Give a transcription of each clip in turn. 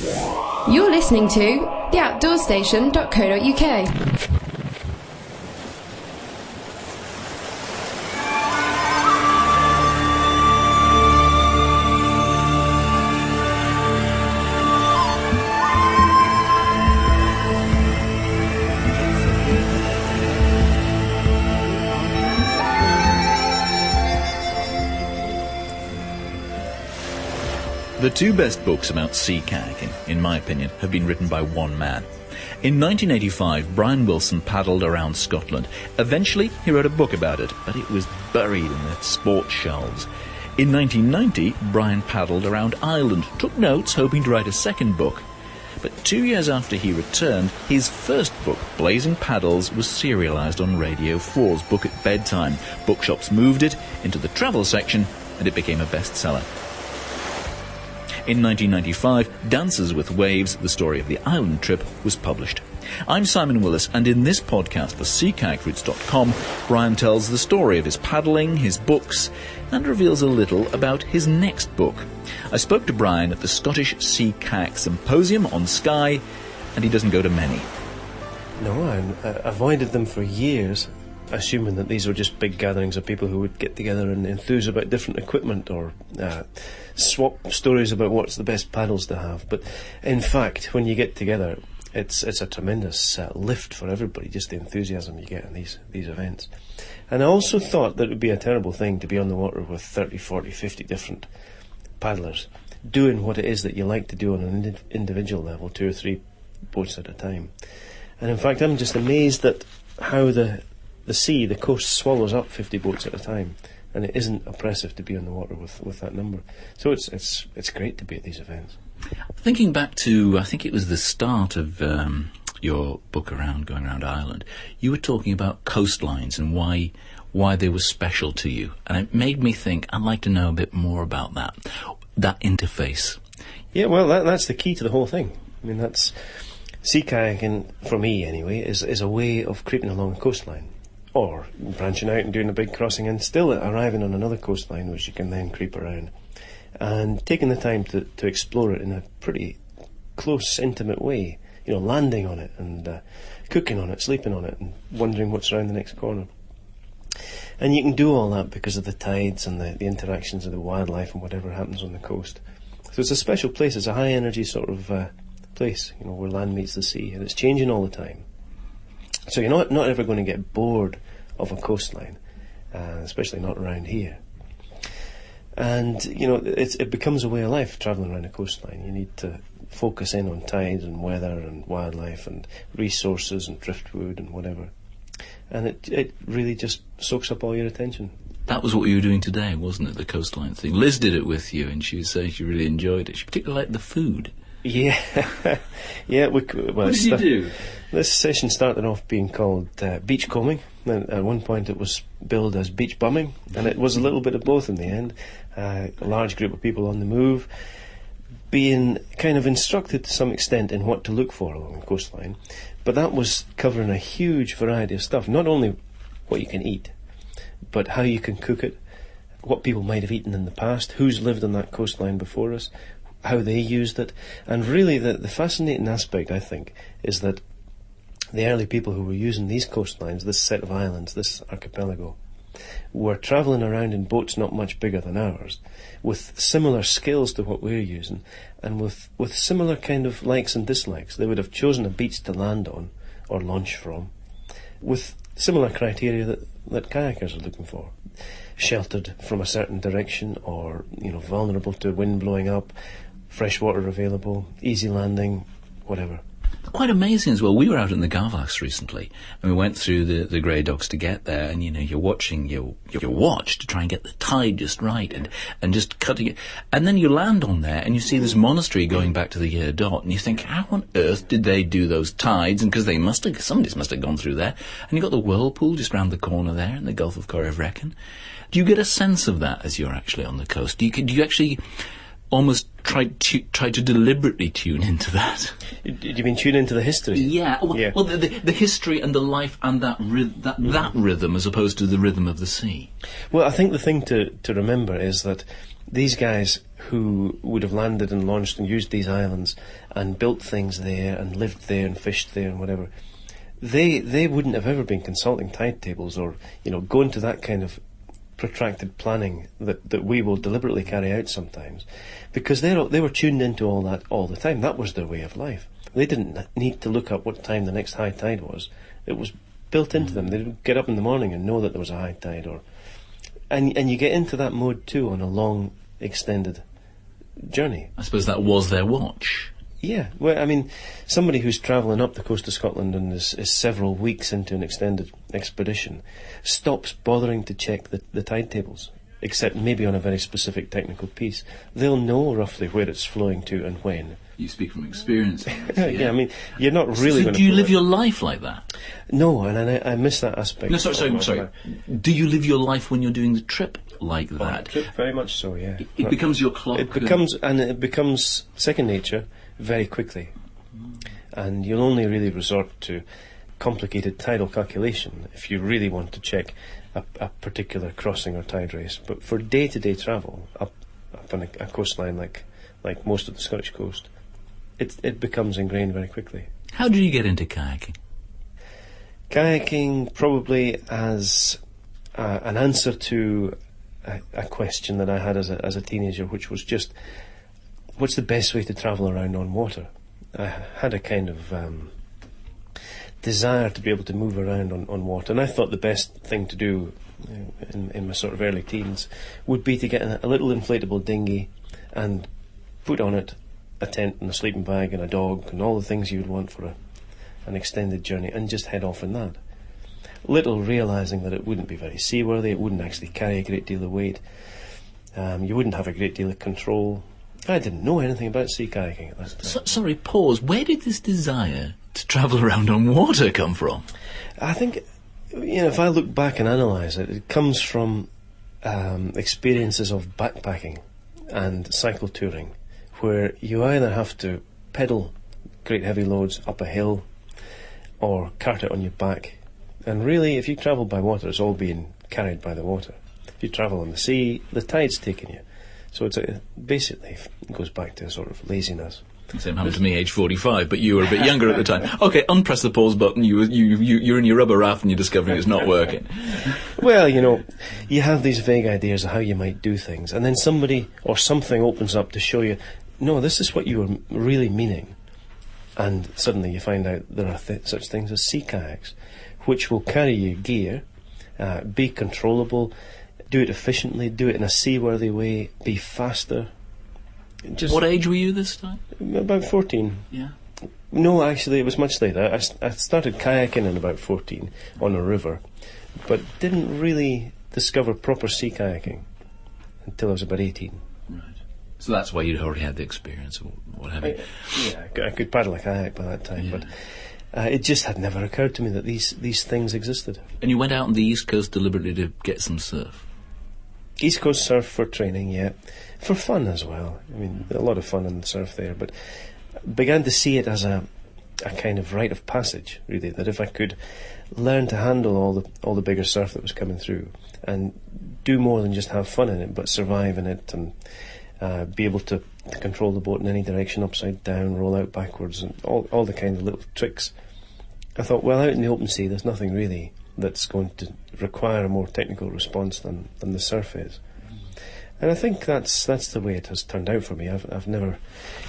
You're listening to theoutdoorstation.co.uk. The two best books about sea kayaking, in my opinion, have been written by one man. In 1985, Brian Wilson paddled around Scotland. Eventually, he wrote a book about it, but it was buried in the sports shelves. In 1990, Brian paddled around Ireland, took notes, hoping to write a second book. But 2 years after he returned, his first book, Blazing Paddles, was serialised on Radio 4's Book at Bedtime. Bookshops moved it into the travel section, and it became a bestseller. In 1995, Dances with Waves, the story of the island trip, was published. I'm Simon Willis, and in this podcast for SeaKayakRoutes.com, Brian tells the story of his paddling, his books, and reveals a little about his next book. I spoke to Brian at the Scottish Sea Kayak Symposium on Skye, and he doesn't go to many. No, I avoided them for years, assuming that these were just big gatherings of people who would get together and enthuse about different equipment or swap stories about what's the best paddles to have. But in fact, when you get together, it's a tremendous lift for everybody, just the enthusiasm you get in these events. And I also thought that it would be a terrible thing to be on the water with 30, 40, 50 different paddlers doing what it is that you like to do on an individual level, 2 or 3 boats at a time. And in fact, I'm just amazed at how the coast swallows up 50 boats at a time, and it isn't oppressive to be on the water with that number. So it's great to be at these events. Thinking back to, I think it was the start of your book going around Ireland, you were talking about coastlines and why they were special to you, and it made me think I'd like to know a bit more about that interface. Yeah, well, that's the key to the whole thing. I mean, that's sea kayaking, for me anyway, is a way of creeping along a coastline, or branching out and doing a big crossing and still arriving on another coastline which you can then creep around, and taking the time to explore it in a pretty close, intimate way, landing on it and cooking on it, sleeping on it, and wondering what's around the next corner. And you can do all that because of the tides and the interactions of the wildlife and whatever happens on the coast. So it's a special place. It's a high energy sort of place, where land meets the sea, and it's changing all the time. So you're not ever going to get bored of a coastline, especially not around here. And it becomes a way of life travelling around a coastline. You need to focus in on tides and weather and wildlife and resources and driftwood and whatever. And it really just soaks up all your attention. That was what you were doing today, wasn't it, the coastline thing? Liz did it with you, and she was saying she really enjoyed it. She particularly liked the food. Yeah. Yeah. What did you do? This session started off being called beachcombing. At one point it was billed as beach bumming, and it was a little bit of both in the end. A large group of people on the move, being kind of instructed to some extent in what to look for along the coastline. But that was covering a huge variety of stuff. Not only what you can eat, but how you can cook it, what people might have eaten in the past, who's lived on that coastline before us, how they used it. And really the fascinating aspect, I think, is that the early people who were using these coastlines, this set of islands, this archipelago, were travelling around in boats not much bigger than ours, with similar skills to what we're using, and with similar kind of likes and dislikes. They would have chosen a beach to land on, or launch from, with similar criteria that kayakers are looking for. Sheltered from a certain direction, or vulnerable to wind blowing up, fresh water available, easy landing, whatever. Quite amazing as well. We were out in the Garvax recently, and we went through the Grey Docks to get there, and you're watching your watch to try and get the tide just right, and just cutting it, and then you land on there and you see this monastery going back to the year dot, and you think, how on earth did they do those tides? And because somebody must have gone through there, and you've got the whirlpool just round the corner there in the Gulf of Corryvreckan. Do you get a sense of that as you're actually on the coast? Do you actually almost try to deliberately tune into that? Do you mean tune into the history? Yeah. Well, the history and the life and that rhythm as opposed to the rhythm of the sea. Well, I think the thing to remember is that these guys who would have landed and launched and used these islands and built things there and lived there and fished there and whatever, they wouldn't have ever been consulting tide tables or, going to that kind of protracted planning that we will deliberately carry out sometimes, because they were tuned into all that all the time. That was their way of life. They didn't need to look up what time the next high tide was. It was built into them. They'd get up in the morning and know that there was a high tide, and you get into that mode too on a long, extended journey. I suppose that was their watch. Yeah, well, I mean, somebody who's travelling up the coast of Scotland and is several weeks into an extended expedition stops bothering to check the tide tables, except maybe on a very specific technical piece. They'll know roughly where it's flowing to and when. You speak from experience. Yeah, I mean, you're not really going to... Do you live your life like that? No, and I miss that aspect. No, sorry. Do you live your life when you're doing the trip like that? Trip, very much so, yeah. It becomes your clock. It becomes second nature very quickly. And you'll only really resort to complicated tidal calculation if you really want to check a particular crossing or tide race. But for day-to-day travel, up on a coastline like most of the Scottish coast, it becomes ingrained very quickly. How did you get into kayaking? Kayaking probably as an answer to a question that I had as a teenager, which was just, what's the best way to travel around on water? I had a kind of desire to be able to move around on water, and I thought the best thing to do in my sort of early teens would be to get a little inflatable dinghy and put on it a tent and a sleeping bag and a dog and all the things you would want for an extended journey, and just head off in that. Little realising that it wouldn't be very seaworthy, it wouldn't actually carry a great deal of weight, you wouldn't have a great deal of control. I didn't know anything about sea kayaking at that time. Sorry, pause. Where did this desire to travel around on water come from? I think, if I look back and analyse it, it comes from experiences of backpacking and cycle touring, where you either have to pedal great heavy loads up a hill or cart it on your back. And really, if you travel by water, it's all being carried by the water. If you travel on the sea, the tide's taking you. So basically it goes back to a sort of laziness. Same happened to me, age 45, but you were a bit younger at the time. Okay, unpress the pause button. You're in your rubber raft and you're discovering it's not working. Well, you have these vague ideas of how you might do things, and then somebody or something opens up to show you, no, this is what you were really meaning. And suddenly you find out there are such things as sea kayaks, which will carry your gear, be controllable, do it efficiently, do it in a seaworthy way, be faster. What age were you this time? About 14. Yeah. No, actually, it was much later. I started kayaking in about 14 on a river, but didn't really discover proper sea kayaking until I was about 18. Right. So that's why you'd already had the experience of what have you. I could paddle a kayak by that time, but it just had never occurred to me that these things existed. And you went out on the East Coast deliberately to get some surf? East Coast surf for training, yeah. For fun as well. I mean, a lot of fun in the surf there, but began to see it as a kind of rite of passage, really, that if I could learn to handle all the bigger surf that was coming through and do more than just have fun in it, but survive in it and be able to control the boat in any direction, upside down, roll out backwards, and all the kind of little tricks. I thought, well, out in the open sea, there's nothing really that's going to require a more technical response than the surf is. And I think that's the way it has turned out for me. I've never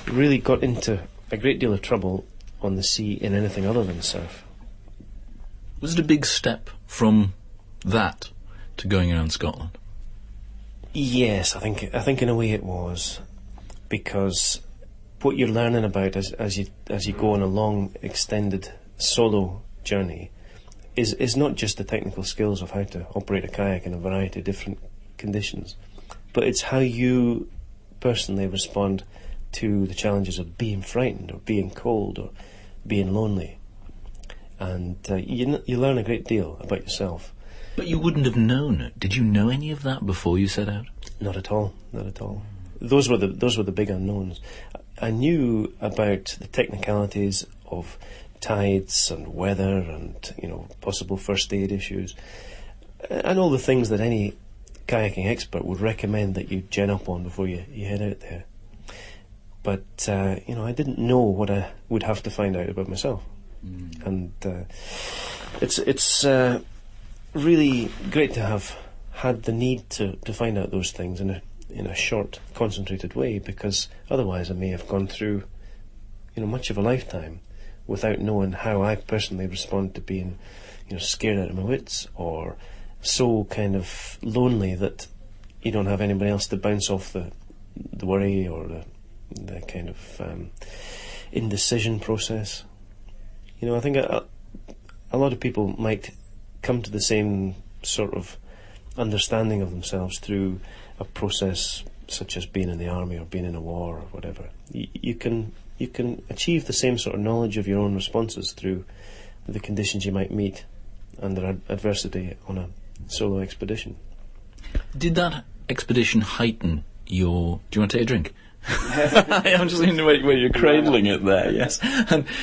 really got into a great deal of trouble on the sea in anything other than surf. Was it a big step from that to going around Scotland? Yes, I think in a way it was, because what you're learning about as you go on a long, extended solo journey is not just the technical skills of how to operate a kayak in a variety of different conditions, but it's how you personally respond to the challenges of being frightened or being cold or being lonely. And you learn a great deal about yourself. But you wouldn't have known it. Did you know any of that before you set out? Not at all. Not at all. Those were the big unknowns. I knew about the technicalities of tides and weather and possible first aid issues and all the things that any kayaking expert would recommend that you gin up on before you head out there. But, I didn't know what I would have to find out about myself. And it's really great to have had the need to find out those things in a short, concentrated way, because otherwise I may have gone through, much of a lifetime without knowing how I personally respond to being, scared out of my wits, or so kind of lonely that you don't have anybody else to bounce off the worry or the kind of indecision process. I think a lot of people might come to the same sort of understanding of themselves through a process such as being in the army or being in a war or whatever. You can achieve the same sort of knowledge of your own responses through the conditions you might meet under adversity on a solo expedition. Did that expedition heighten your... Do you want to take a drink? I'm just thinking where you're cradling it there, yes.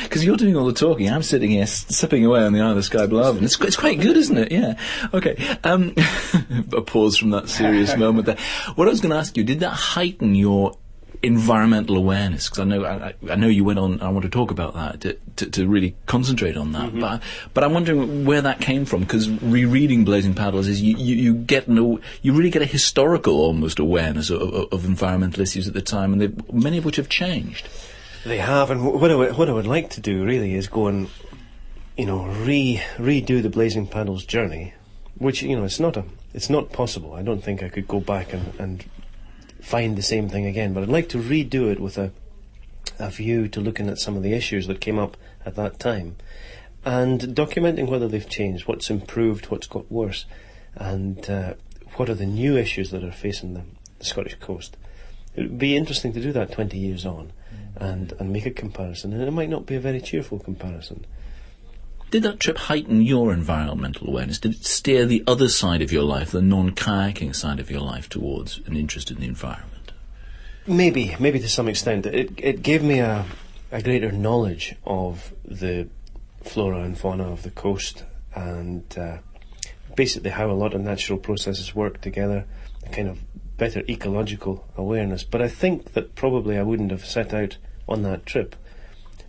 Because you're doing all the talking, I'm sitting here sipping away on the eye of the sky below, and it's quite good, isn't it? Yeah. Okay. A pause from that serious moment there. What I was going to ask you, did that heighten your environmental awareness? Because I know you went on. I want to talk about that to really concentrate on that. Mm-hmm. But I'm wondering where that came from. Because rereading Blazing Paddles is you really get a historical almost awareness of environmental issues at the time, and many of which have changed. They have, and what I would like to do really is go and redo the Blazing Paddles journey, which it's not possible. I don't think I could go back and find the same thing again, but I'd like to redo it with a view to looking at some of the issues that came up at that time and documenting whether they've changed, what's improved, what's got worse, and what are the new issues that are facing the Scottish coast. It would be interesting to do that 20 years on and make a comparison, and it might not be a very cheerful comparison. Did that trip heighten your environmental awareness? Did it steer the other side of your life, the non-kayaking side of your life, towards an interest in the environment? Maybe to some extent. It gave me a greater knowledge of the flora and fauna of the coast, and basically how a lot of natural processes work together, a kind of better ecological awareness. But I think that probably I wouldn't have set out on that trip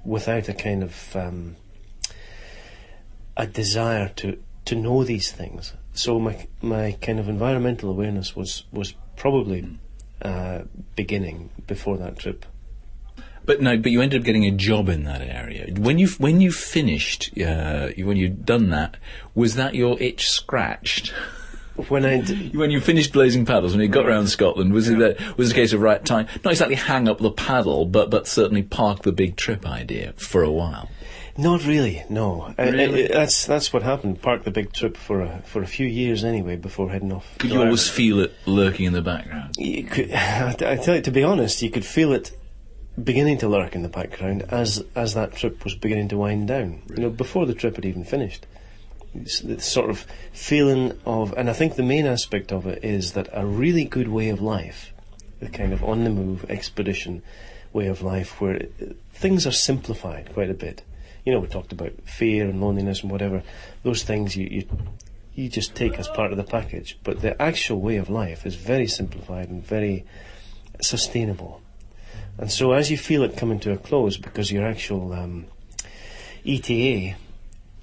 without a kind of a desire to know these things. So my kind of environmental awareness was probably beginning before that trip. But you ended up getting a job in that area. When you finished, when you'd done that, was that your itch scratched? When you finished Blazing Paddles, when you got around Scotland, was it a case of right time, not exactly hang up the paddle, but certainly park the big trip idea for a while? Not really, no. Really? That's what happened. Parked the big trip for a few years anyway before heading off. Could you always feel it lurking in the background? You could, I tell you, to be honest, you could feel it beginning to lurk in the background as that trip was beginning to wind down. Really? Before the trip had even finished. It's sort of feeling of, and I think the main aspect of it is that a really good way of life, the kind of on-the-move expedition way of life where things are simplified quite a bit. We talked about fear and loneliness and whatever. Those things you just take as part of the package. But the actual way of life is very simplified and very sustainable. And so as you feel it coming to a close, because your actual ETA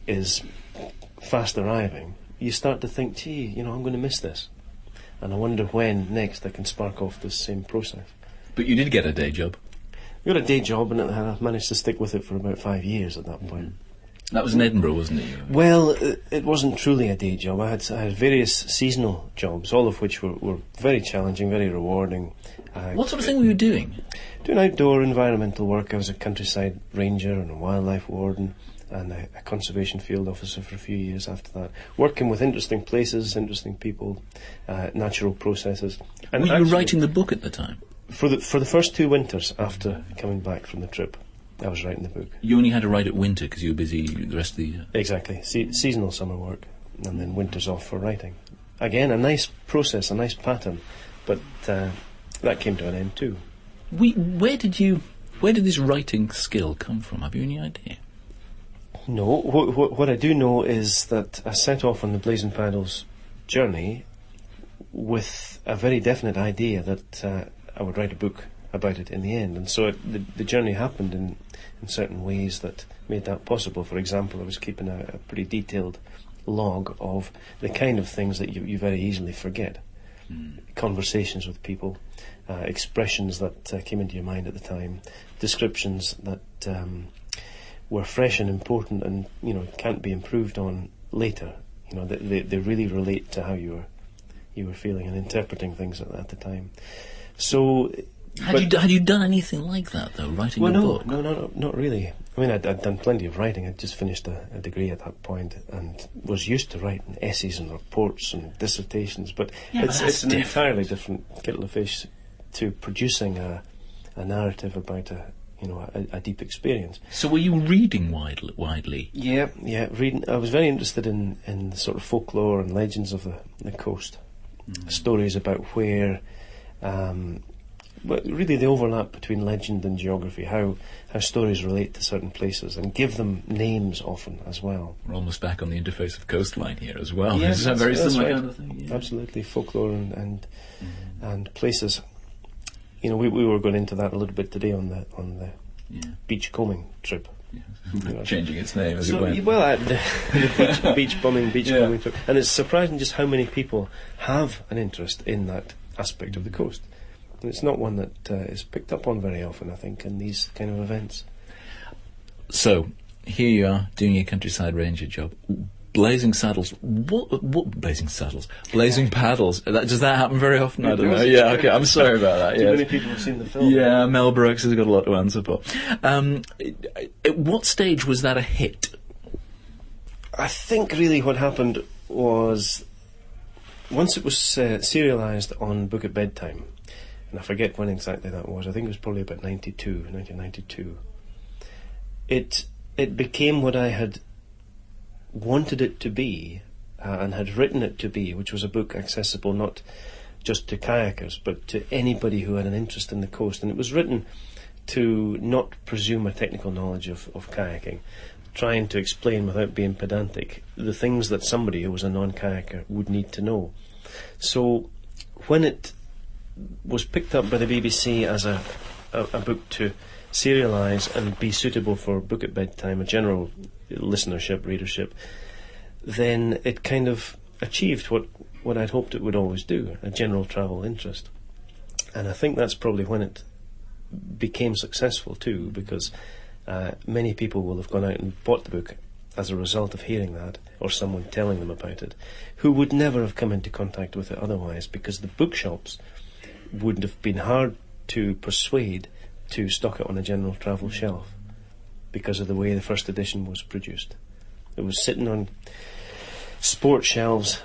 is fast arriving, you start to think, gee, I'm going to miss this. And I wonder when next I can spark off this same process. But you did get a day job. I got a day job, and I managed to stick with it for about 5 years at that point. That was in Edinburgh, wasn't it? Well, it wasn't truly a day job. I had various seasonal jobs, all of which were very challenging, very rewarding. What sort of thing were you doing? Doing outdoor environmental work. I was a countryside ranger and a wildlife warden and a conservation field officer for a few years after that. Working with interesting places, interesting people, natural processes. And were you writing the book at the time? For the first 2 winters after coming back from the trip, I was writing the book. You only had to write it winter because you were busy the rest of the year? Exactly. Seasonal summer work, and then winters off for writing. Again, a nice process, a nice pattern, but that came to an end too. Where did this writing skill come from? Have you any idea? No. What I do know is that I set off on the Blazing Paddles journey with a very definite idea that I would write a book about it in the end. And so the journey happened in certain ways that made that possible. For example, I was keeping a pretty detailed log of the kind of things that you very easily forget. Conversations with people, expressions that came into your mind at the time, descriptions that were fresh and important and, can't be improved on later. They really relate to how you were feeling and interpreting things at the time. So... Had you done anything like that, though, writing a book? No, not really. I mean, I'd done plenty of writing. I'd just finished a degree at that point and was used to writing essays and reports and dissertations, but it's an entirely different kettle of fish to producing a narrative about a deep experience. So were you reading widely? Yeah, reading. I was very interested in the sort of folklore and legends of the coast. Stories about where... but really the overlap between legend and geography, how stories relate to certain places and give them names often as well. We're almost back on the interface of coastline here as well. Yes, is that very similar right. kind of thing? Yeah. Absolutely, folklore and places. We were going into that a little bit today on the beach combing trip. Yeah. Changing its name as it went. Well, the beach combing trip, and it's surprising just how many people have an interest in that aspect of the coast. And it's not one that is picked up on very often, I think, in these kind of events. So, here you are, doing your countryside ranger job. Blazing saddles. What blazing saddles? Blazing paddles. Does that happen very often? I don't know. Yeah, okay, I'm sorry about that. Too many people have seen the film. Yeah, Mel Brooks has got a lot to answer for. At what stage was that a hit? I think really what happened was, once it was serialised on Book at Bedtime, and I forget when exactly that was. I think it was probably about 1992. It became what I had wanted it to be and had written it to be, which was a book accessible not just to kayakers but to anybody who had an interest in the coast. And it was written to not presume a technical knowledge of kayaking, trying to explain without being pedantic the things that somebody who was a non-kayaker would need to know. So when it was picked up by the BBC as a book to serialise and be suitable for Book at Bedtime, a general listenership, readership, then it kind of achieved what I'd hoped it would always do, a general travel interest. And I think that's probably when it became successful too, because many people will have gone out and bought the book as a result of hearing that, or someone telling them about it, who would never have come into contact with it otherwise, because the bookshops would have been hard to persuade to stock it on a general travel shelf because of the way the first edition was produced. It was sitting on sport shelves,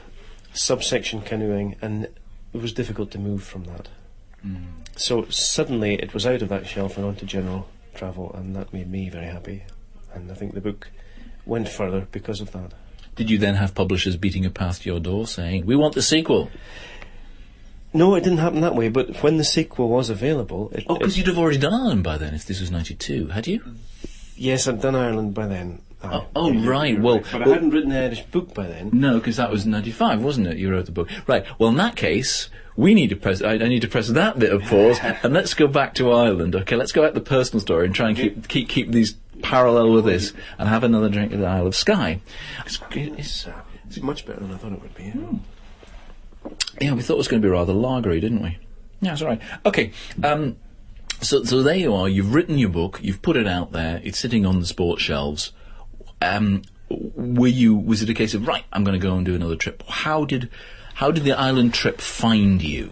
subsection canoeing, and it was difficult to move from that. So suddenly it was out of that shelf and onto general travel, and that made me very happy, and I think the book went further because of that. Did you then have publishers beating it past your door saying, "We want the sequel"? No, it didn't happen that way, but when the sequel was available... because you'd have already done Ireland by then, if this was 92, had you? Yes, I'd done Ireland by then. Right, well... But I hadn't written the Irish book by then. No, because that was 95, wasn't it? You wrote the book. Right, well, in that case, we need to press... I need to press that bit of pause, and let's go back to Ireland. Okay, let's go back to the personal story and try and keep these parallel with this, and have another drink at the Isle of Skye. It's much better than I thought it would be. Yeah, we thought it was going to be rather lagery, didn't we? Yeah, it's all right. Okay, so there you are. You've written your book. You've put it out there. It's sitting on the sports shelves. Was it a case of, right, I'm going to go and do another trip? How did the island trip find you?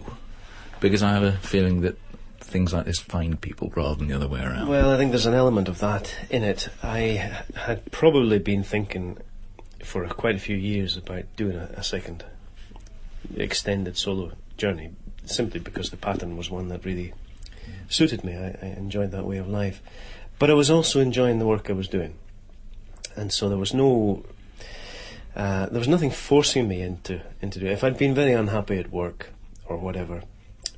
Because I have a feeling that things like this find people rather than the other way around. Well, I think there's an element of that in it. I had probably been thinking for quite a few years about doing a second extended solo journey, simply because the pattern was one that really suited me. I enjoyed that way of life, but I was also enjoying the work I was doing, and so there was nothing forcing me into doing it. If I'd been very unhappy at work or whatever,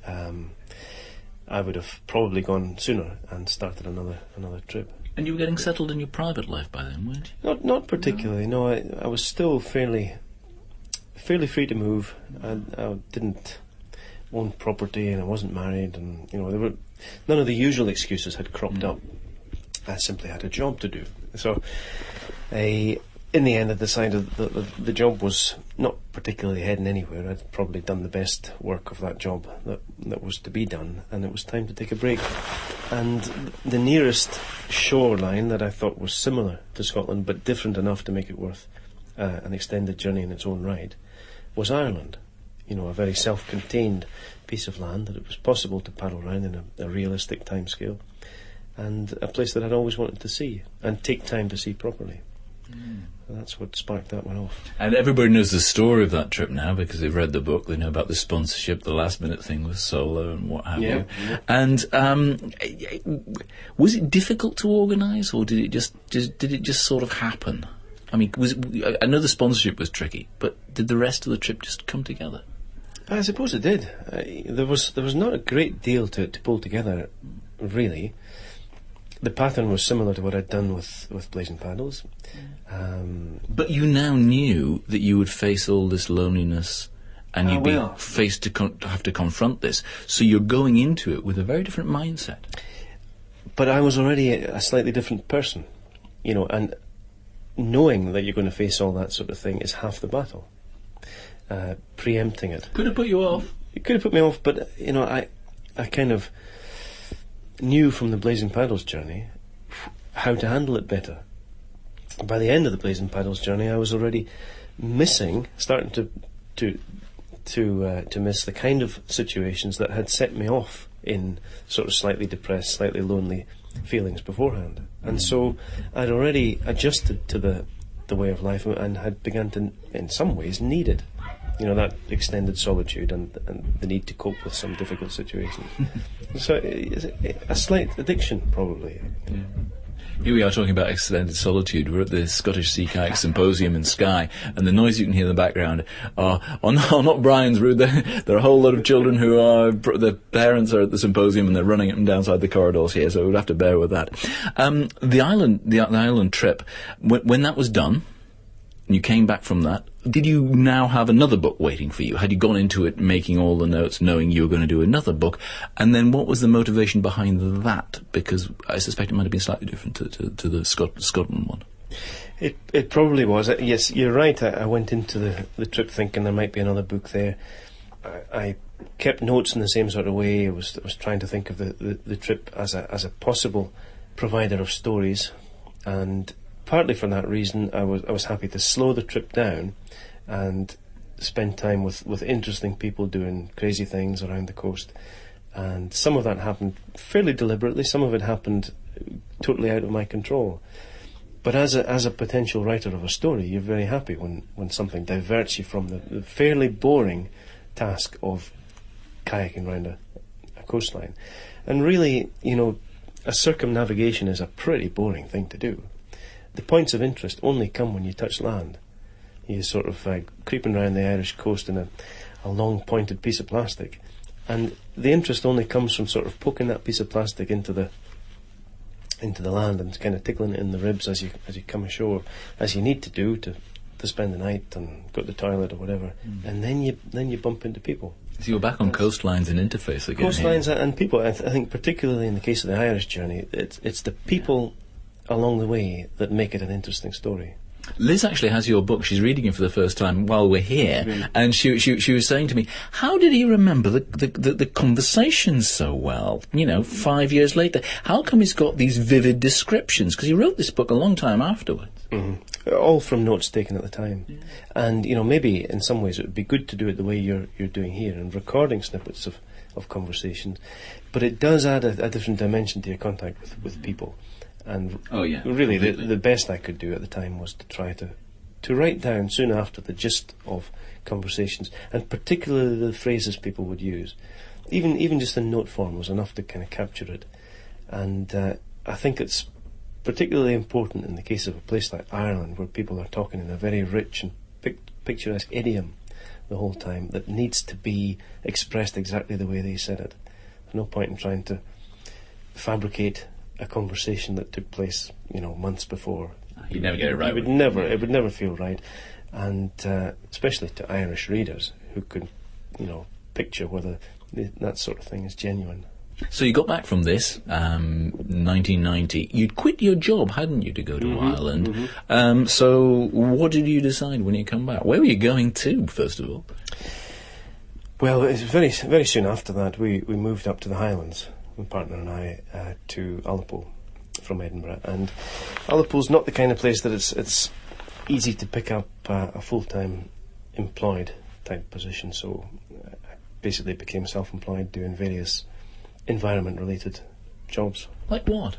I would have probably gone sooner and started another trip. And you were getting settled in your private life by then, weren't you? Not particularly. No, I was still fairly fairly free to move. I didn't own property, and I wasn't married, and none of the usual excuses had cropped up. I simply had a job to do. So, in the end, I decided that the job was not particularly heading anywhere. I'd probably done the best work of that job that was to be done, and it was time to take a break. And the nearest shoreline that I thought was similar to Scotland, but different enough to make it worth an extended journey in its own right, was Ireland. A very self-contained piece of land that it was possible to paddle around in a realistic timescale, and a place that I'd always wanted to see and take time to see properly. And that's what sparked that one off. And everybody knows the story of that trip now because they've read the book. They know about the sponsorship, the last-minute thing with Solo and what have you. Yeah. And was it difficult to organise, or did it just sort of happen? I mean, I know the sponsorship was tricky, but did the rest of the trip just come together? I suppose it did. There was not a great deal to pull together, really. The pattern was similar to what I'd done with Blazing Paddles. But you now knew that you would face all this loneliness, and you'd be faced to have to confront this. So you're going into it with a very different mindset. But I was already a slightly different person, and knowing that you're going to face all that sort of thing is half the battle. Preempting it could have put you off. It could have put me off, but I kind of knew from the Blazing Paddles journey how to handle it better. By the end of the Blazing Paddles journey, I was already starting to miss the kind of situations that had set me off in sort of slightly depressed, slightly lonely feelings beforehand. And so I'd already adjusted to the way of life and had begun to, in some ways, need it. That extended solitude and the need to cope with some difficult situations. So it's a slight addiction, probably. Yeah. Here we are talking about extended solitude. We're at the Scottish Sea Kayak Symposium in Skye, and the noise you can hear in the background are not Brian's route. There are a whole lot of children who are, their parents are at the symposium and they're running up and down the corridors here, so we'll have to bear with that. The island trip, when that was done, and you came back from that, did you now have another book waiting for you? Had you gone into it making all the notes, knowing you were going to do another book? And then what was the motivation behind that? Because I suspect it might have been slightly different to the Scotland one. It probably was. Yes, you're right. I went into the trip thinking there might be another book there. I kept notes in the same sort of way. I was trying to think of the trip as a possible provider of stories, and partly for that reason, I was happy to slow the trip down and spend time with interesting people doing crazy things around the coast. And some of that happened fairly deliberately. Some of it happened totally out of my control. But as a potential writer of a story, you're very happy when something diverts you from the fairly boring task of kayaking around a coastline. And really, a circumnavigation is a pretty boring thing to do. The points of interest only come when you touch land. You're sort of creeping around the Irish coast in a long pointed piece of plastic, and the interest only comes from sort of poking that piece of plastic into the land and kind of tickling it in the ribs as you come ashore, as you need to do to spend the night and go to the toilet or whatever, and then you bump into people. So you're back on coastlines and interface again. Coastlines and people. I think particularly in the case of the Irish journey, it's the people along the way that make it an interesting story. Liz actually has your book. She's reading it for the first time while we're here, really? And she was saying to me, how did he remember the conversations so well, 5 years later? How come he's got these vivid descriptions? Because he wrote this book a long time afterwards. Mm-hmm. All from notes taken at the time. Yeah. And, maybe in some ways it would be good to do it the way you're doing here, and recording snippets of conversations. But it does add a different dimension to your contact with people. And really, the best I could do at the time was to try to write down soon after the gist of conversations, and particularly the phrases people would use. Even just in note form was enough to kind of capture it. And I think it's particularly important in the case of a place like Ireland, where people are talking in a very rich and picturesque idiom the whole time that needs to be expressed exactly the way they said it. There's no point in trying to fabricate a conversation that took place, months before. You'd never get it right. It would never feel right. and especially to Irish readers who could, picture whether that sort of thing is genuine. So you got back from this, 1990. You'd quit your job, hadn't you, to go to Ireland? Mm-hmm. So what did you decide when you come back? Where were you going to, first of all? Well, it's very, very soon after that we moved up to the Highlands, my partner and I, to Ullapool from Edinburgh. And Ullapool's not the kind of place that it's easy to pick up a full-time employed type position. So I basically became self-employed doing various environment-related jobs. Like what?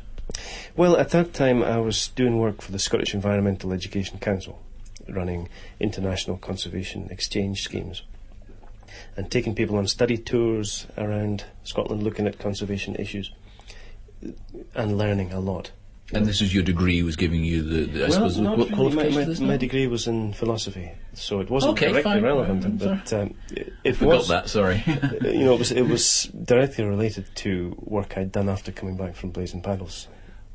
Well, at that time I was doing work for the Scottish Environmental Education Council, running international conservation exchange schemes and taking people on study tours around Scotland looking at conservation issues and learning a lot. And this is your degree was giving you the not qualifications? really. My degree was in philosophy, so it wasn't Okay, directly fine. relevant, but it Forgot was. that, sorry. It was directly related to work I'd done after coming back from Blazing Paddles.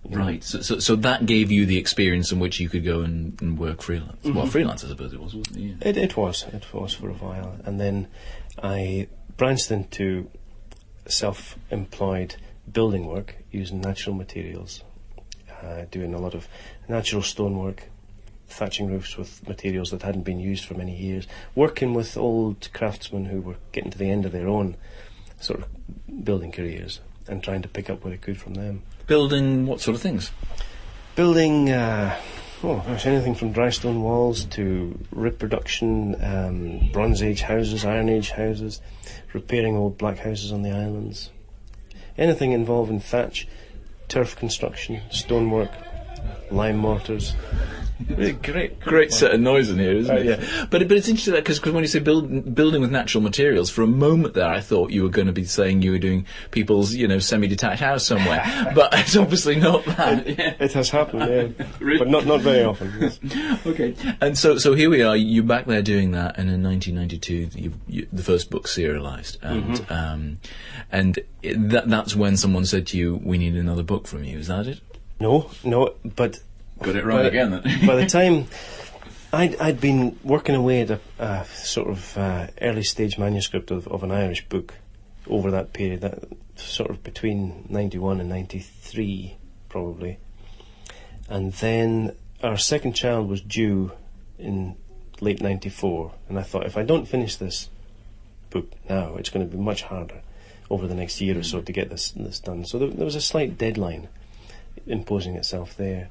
Right, so that gave you the experience in which you could go and work freelance. Well, freelance I suppose it was, wasn't it? Yeah. It was for a while, and then I branched into self-employed building work using natural materials. Doing a lot of natural stonework, thatching roofs with materials that hadn't been used for many years, working with old craftsmen who were getting to the end of their own sort of building careers and trying to pick up what I could from them. Building what sort of things? Building, anything from dry stone walls to reproduction, Bronze Age houses, Iron Age houses, repairing old black houses on the islands. Anything involving thatch, turf construction, stonework, lime mortars. Really great set of noise in here, isn't it? Yeah. But it's interesting because when you say building with natural materials, for a moment there I thought you were going to be saying you were doing people's semi-detached house somewhere, but it's obviously not that. It has happened, yeah. Really? But not very often. Yes. Okay, and so here we are. You're back there doing that, and in 1992, the first book serialised, and that's when someone said to you, "We need another book from you." Is that it? No, but. Got it wrong again then. By the time I'd been working away at a sort of early stage manuscript of an Irish book over that period, that sort of between 91 and 93 probably, and then our second child was due in late 94, and I thought if I don't finish this book now, it's going to be much harder over the next year or so to get this done. So there was a slight deadline imposing itself there.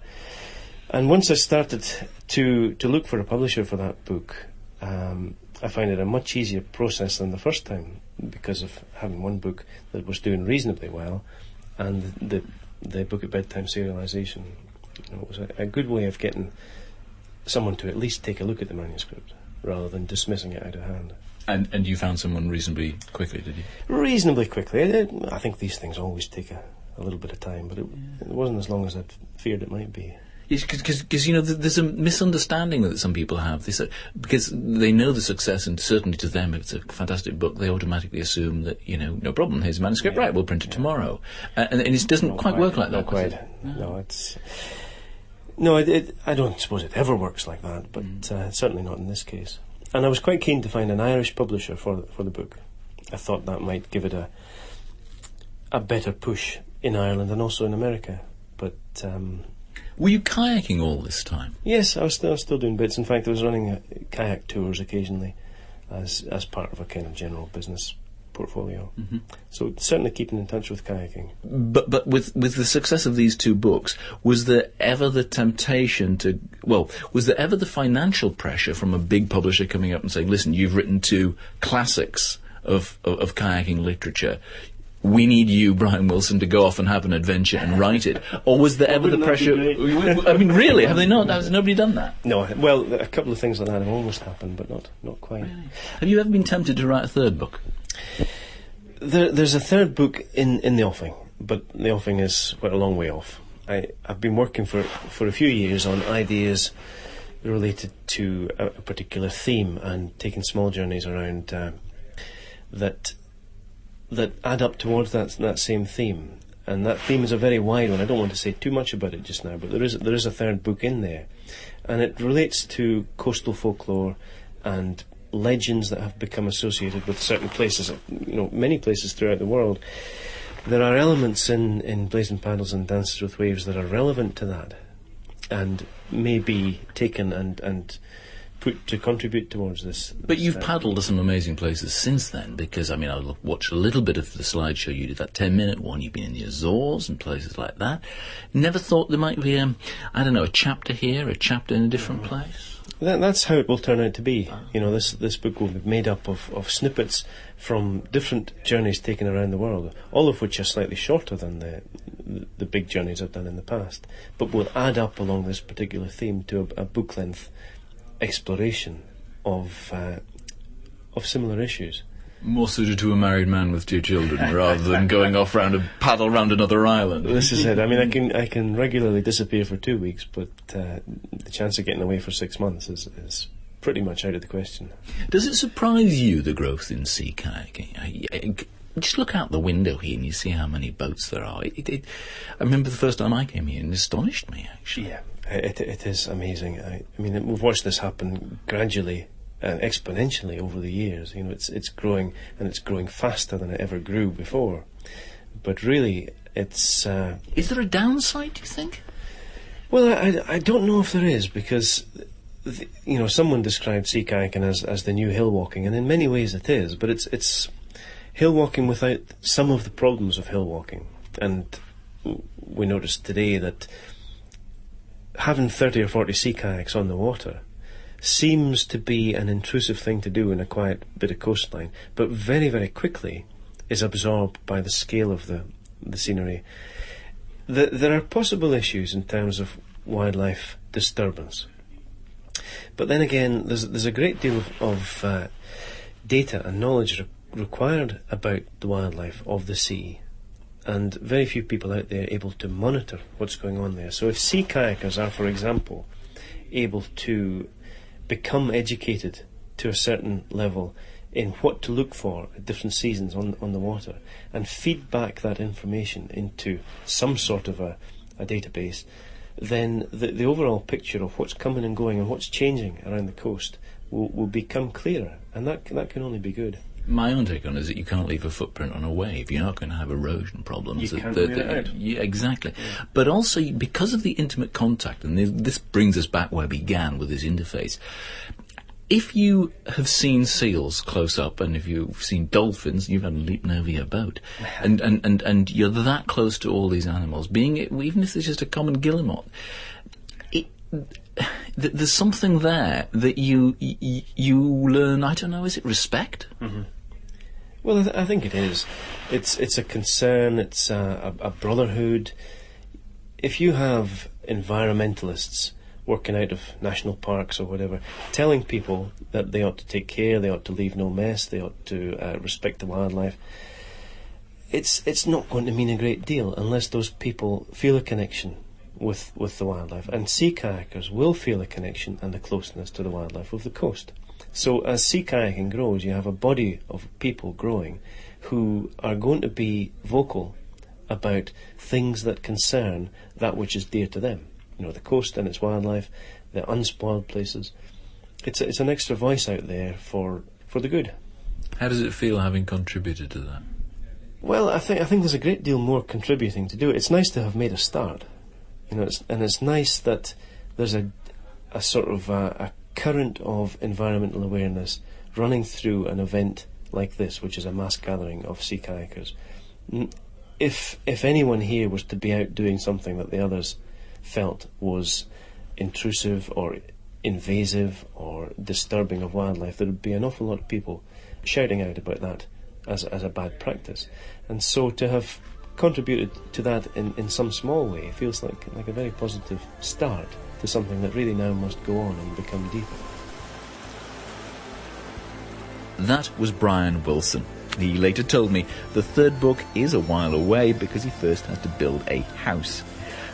And once I started to look for a publisher for that book, I find it a much easier process than the first time because of having one book that was doing reasonably well, and the book at bedtime serialisation. It was a good way of getting someone to at least take a look at the manuscript rather than dismissing it out of hand. And you found someone reasonably quickly, did you? Reasonably quickly. I think these things always take a little bit of time, but it wasn't as long as I'd feared it might be. Because there's a misunderstanding that some people have. Because they know the success, and certainly to them, if it's a fantastic book, they automatically assume that no problem. Here's a manuscript, right? We'll print it tomorrow, and it doesn't quite work like that. Not quite. No, it's no. I don't suppose it ever works like that, but certainly not in this case. And I was quite keen to find an Irish publisher for the book. I thought that might give it a better push in Ireland and also in America, but. Were you kayaking all this time? Yes, I was still doing bits. In fact, I was running kayak tours occasionally as part of a kind of general business portfolio. Mm-hmm. So certainly keeping in touch with kayaking. But with the success of these two books, was there ever the temptation was there ever the financial pressure from a big publisher coming up and saying, listen, you've written two classics of kayaking literature, we need you, Brian Wilson, to go off and have an adventure and write it? Or was there ever the pressure? I mean, really, have they not? Has nobody done that? No. Well, a couple of things like that have almost happened, but not quite. Really? Have you ever been tempted to write a third book? There's a third book in the offing, but the offing is quite a long way off. I've been working for a few years on ideas related to a particular theme and taking small journeys around that add up towards that same theme. and that theme is a very wide one. I don't want to say too much about it just now, but there is a third book in there, and it relates to coastal folklore and legends that have become associated with certain places, many places throughout the world. There are elements in Blazing Paddles and Dances with Waves that are relevant to that, and may be taken and put to contribute towards this. But you've paddled to some amazing places since then, because, I watched a little bit of the slideshow you did, that 10-minute one. You've been in the Azores and places like that. Never thought there might be, a chapter here, a chapter in a different place? That's how it will turn out to be. This book will be made up of snippets from different journeys taken around the world, all of which are slightly shorter than the big journeys I've done in the past, but will add up along this particular theme to a book-length exploration of similar issues. More suited to a married man with 2 children rather than going off paddle round another island. This is it. I can regularly disappear for 2 weeks, but the chance of getting away for 6 months is pretty much out of the question. Does it surprise you, the growth in sea kayaking? Just look out the window here and you see how many boats there are. I remember the first time I came here, and it astonished me, actually. Yeah, it is amazing. We've watched this happen gradually and exponentially over the years. It's growing, and it's growing faster than it ever grew before. But really, it's... Is there a downside, do you think? Well, I don't know if there is, because... someone described sea kayaking as the new hill walking, and in many ways it is, but it's hill walking without some of the problems of hill walking. And we noticed today that having 30 or 40 sea kayaks on the water seems to be an intrusive thing to do in a quiet bit of coastline, but very, very quickly is absorbed by the scale of the scenery. There are possible issues in terms of wildlife disturbance. But then again, there's a great deal of data and knowledge required about the wildlife of the sea, and very few people out there able to monitor what's going on there. So if sea kayakers are, for example, able to become educated to a certain level in what to look for at different seasons on the water, and feed back that information into some sort of a database, then the overall picture of what's coming and going and what's changing around the coast will become clearer, and that can only be good. My own take on it is that you can't leave a footprint on a wave. You're not going to have erosion problems. You can't clear it out. Yeah, exactly. Yeah. But also, because of the intimate contact, and this brings us back where we began with this interface, if you have seen seals close up, and if you've seen dolphins, you've had them leaping over your boat, and you're that close to all these animals, even if it's just a common guillemot, there's something there that you learn. I don't know. Is it respect? Mm-hmm. Well, I think it is. It's a concern. It's a brotherhood. If you have environmentalists working out of national parks or whatever, telling people that they ought to take care, they ought to leave no mess, they ought to respect the wildlife, it's not going to mean a great deal unless those people feel a connection with the wildlife. And sea kayakers will feel a connection and a closeness to the wildlife of the coast. So as sea kayaking grows, you have a body of people growing who are going to be vocal about things that concern that which is dear to them. The coast and its wildlife, the unspoiled places. It's an extra voice out there for the good. How does it feel having contributed to that? Well, I think there's a great deal more contributing to do it. It's nice to have made a start. It's nice that there's a sort of a current of environmental awareness running through an event like this, which is a mass gathering of sea kayakers. If anyone here was to be out doing something that the others felt was intrusive or invasive or disturbing of wildlife, there would be an awful lot of people shouting out about that as a bad practice. And so to have contributed to that in some small way feels like a very positive start to something that really now must go on and become deeper. That was Brian Wilson. He later told me the third book is a while away because he first had to build a house.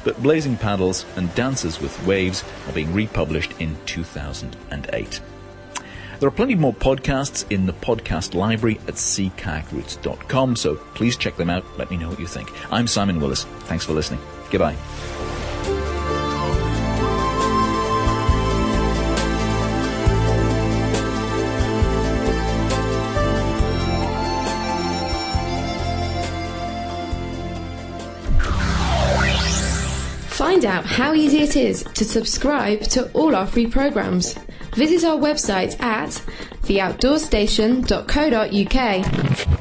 But Blazing Paddles and Dances with Waves are being republished in 2008. There are plenty more podcasts in the podcast library at seakayakroots.com, so please check them out. Let me know what you think. I'm Simon Willis. Thanks for listening. Goodbye. Find out how easy it is to subscribe to all our free programs. Visit our website at theoutdoorstation.co.uk.